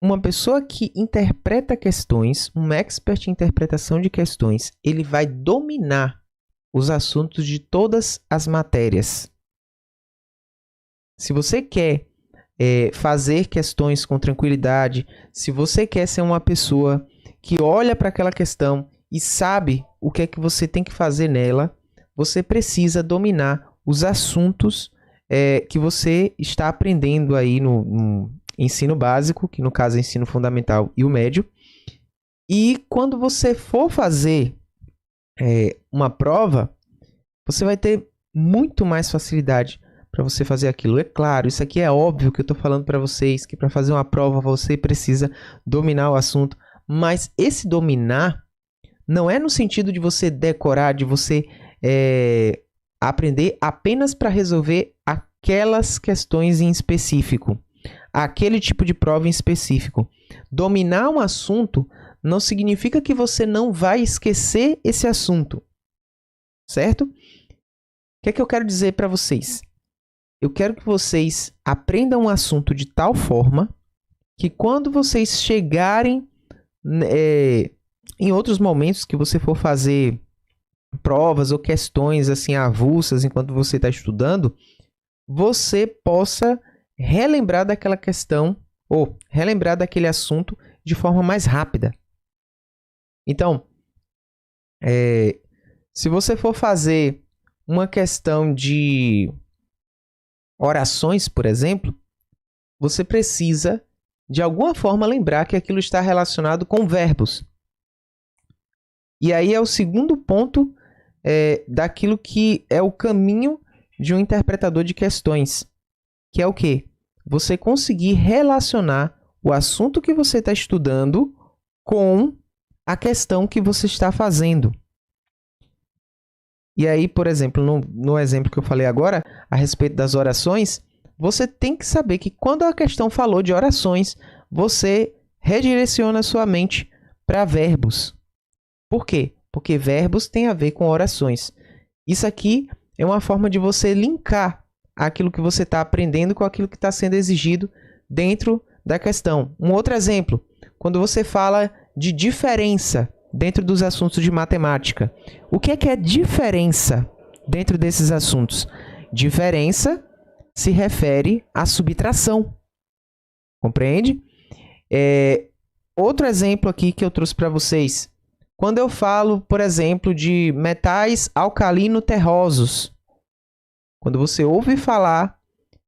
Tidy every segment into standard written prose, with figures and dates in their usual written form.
Uma pessoa que interpreta questões, um expert em interpretação de questões, ele vai dominar os assuntos de todas as matérias. Se você quer fazer questões com tranquilidade, se você quer ser uma pessoa que olha para aquela questão e sabe o que é que você tem que fazer nela, você precisa dominar os assuntos que você está aprendendo aí no ensino básico, que no caso é ensino fundamental e o médio. E quando você for fazer uma prova, você vai ter muito mais facilidade para você fazer aquilo. É claro, isso aqui é óbvio que eu estou falando para vocês, que para fazer uma prova você precisa dominar o assunto, mas esse dominar não é no sentido de você decorar, de você aprender apenas para resolver aquelas questões em específico, aquele tipo de prova em específico. Dominar um assunto não significa que você não vai esquecer esse assunto, certo? O que é que eu quero dizer para vocês? Eu quero que vocês aprendam um assunto de tal forma que quando vocês chegarem em outros momentos que você for fazer provas ou questões assim avulsas enquanto você está estudando, você possa relembrar daquela questão ou relembrar daquele assunto de forma mais rápida. Então, se você for fazer uma questão de orações, por exemplo, você precisa, de alguma forma, lembrar que aquilo está relacionado com verbos. E aí é o segundo ponto daquilo que é o caminho de um interpretador de questões, que é o quê? Você conseguir relacionar o assunto que você está estudando com a questão que você está fazendo. E aí, por exemplo, no exemplo que eu falei agora, a respeito das orações, você tem que saber que quando a questão falou de orações, você redireciona sua mente para verbos. Por quê? Porque verbos têm a ver com orações. Isso aqui é uma forma de você linkar aquilo que você está aprendendo com aquilo que está sendo exigido dentro da questão. Um outro exemplo, quando você fala de diferença dentro dos assuntos de matemática. O que é diferença dentro desses assuntos? Diferença se refere à subtração. Compreende? Outro exemplo aqui que eu trouxe para vocês. Quando eu falo, por exemplo, de metais alcalino-terrosos, quando você ouve falar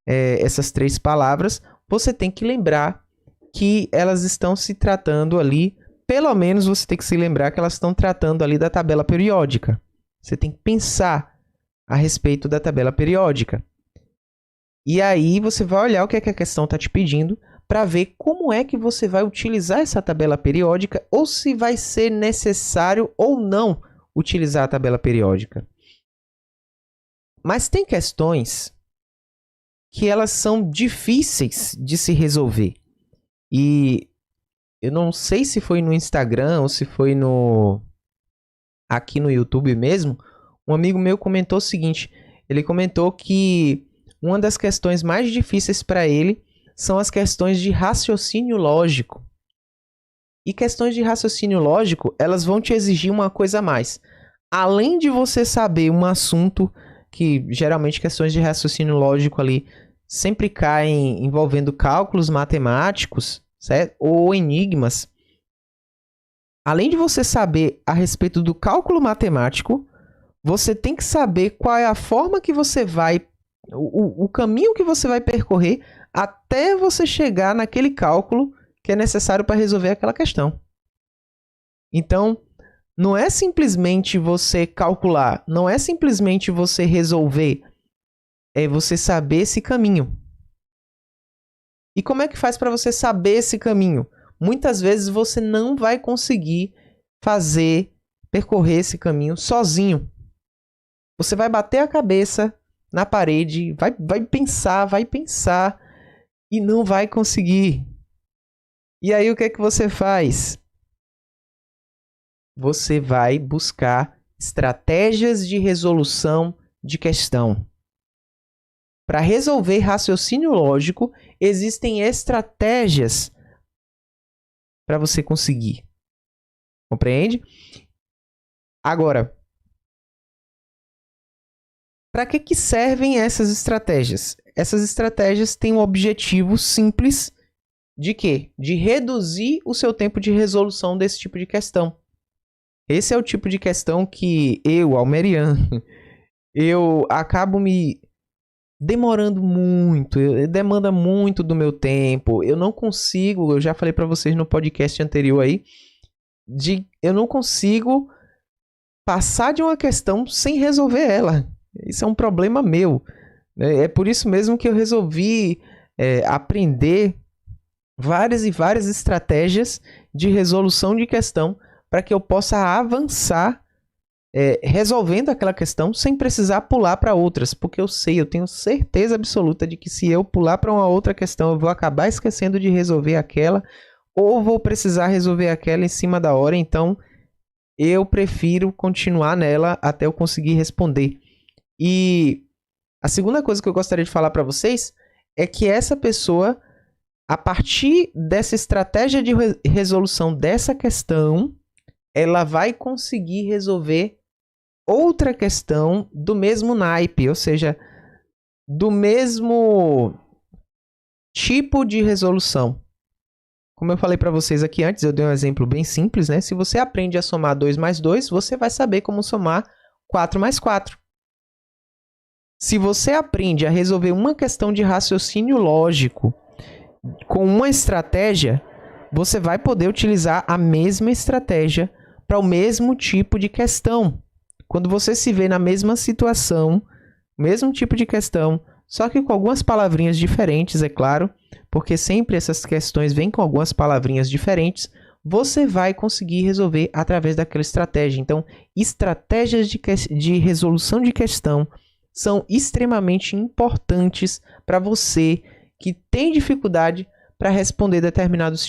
essas três palavras, você tem que lembrar que elas estão se tratando ali, pelo menos você tem que se lembrar que elas estão tratando ali da tabela periódica. Você tem que pensar a respeito da tabela periódica. E aí você vai olhar o que é que a questão está te pedindo para ver como é que você vai utilizar essa tabela periódica ou se vai ser necessário ou não utilizar a tabela periódica. Mas tem questões que elas são difíceis de se resolver. E eu não sei se foi no Instagram ou se foi aqui no YouTube mesmo, um amigo meu comentou o seguinte, ele comentou que uma das questões mais difíceis para ele são as questões de raciocínio lógico. E questões de raciocínio lógico, elas vão te exigir uma coisa a mais. Além de você saber um assunto que geralmente questões de raciocínio lógico ali sempre caem envolvendo cálculos matemáticos, certo? Ou enigmas. Além de você saber a respeito do cálculo matemático, você tem que saber qual é a forma que você vai, o caminho que você vai percorrer até você chegar naquele cálculo que é necessário para resolver aquela questão. Então, não é simplesmente você calcular, não é simplesmente você resolver, é você saber esse caminho. E como é que faz para você saber esse caminho? Muitas vezes você não vai conseguir percorrer esse caminho sozinho. Você vai bater a cabeça na parede, vai pensar e não vai conseguir. E aí o que é que você faz? Você vai buscar estratégias de resolução de questão. Para resolver raciocínio lógico, existem estratégias para você conseguir. Compreende? Agora, para que servem essas estratégias? Essas estratégias têm um objetivo simples de quê? De reduzir o seu tempo de resolução desse tipo de questão. Esse é o tipo de questão que eu, Almerian, eu acabo me demorando muito, demanda muito do meu tempo. Eu não consigo, eu já falei para vocês no podcast anterior aí, eu não consigo passar de uma questão sem resolver ela. Isso é um problema meu. É por isso mesmo que eu resolvi aprender várias e várias estratégias de resolução de questão para que eu possa avançar resolvendo aquela questão sem precisar pular para outras. Porque eu tenho certeza absoluta de que se eu pular para uma outra questão, eu vou acabar esquecendo de resolver aquela ou vou precisar resolver aquela em cima da hora. Então, eu prefiro continuar nela até eu conseguir responder. E a segunda coisa que eu gostaria de falar para vocês é que essa pessoa, a partir dessa estratégia de resolução dessa questão, ela vai conseguir resolver outra questão do mesmo naipe, ou seja, do mesmo tipo de resolução. Como eu falei para vocês aqui antes, eu dei um exemplo bem simples, né? Se você aprende a somar 2 mais 2, você vai saber como somar 4 mais 4. Se você aprende a resolver uma questão de raciocínio lógico com uma estratégia, você vai poder utilizar a mesma estratégia para o mesmo tipo de questão. Quando você se vê na mesma situação, mesmo tipo de questão, só que com algumas palavrinhas diferentes, é claro, porque sempre essas questões vêm com algumas palavrinhas diferentes, você vai conseguir resolver através daquela estratégia. Então, estratégias de resolução de questão são extremamente importantes para você que tem dificuldade para responder determinados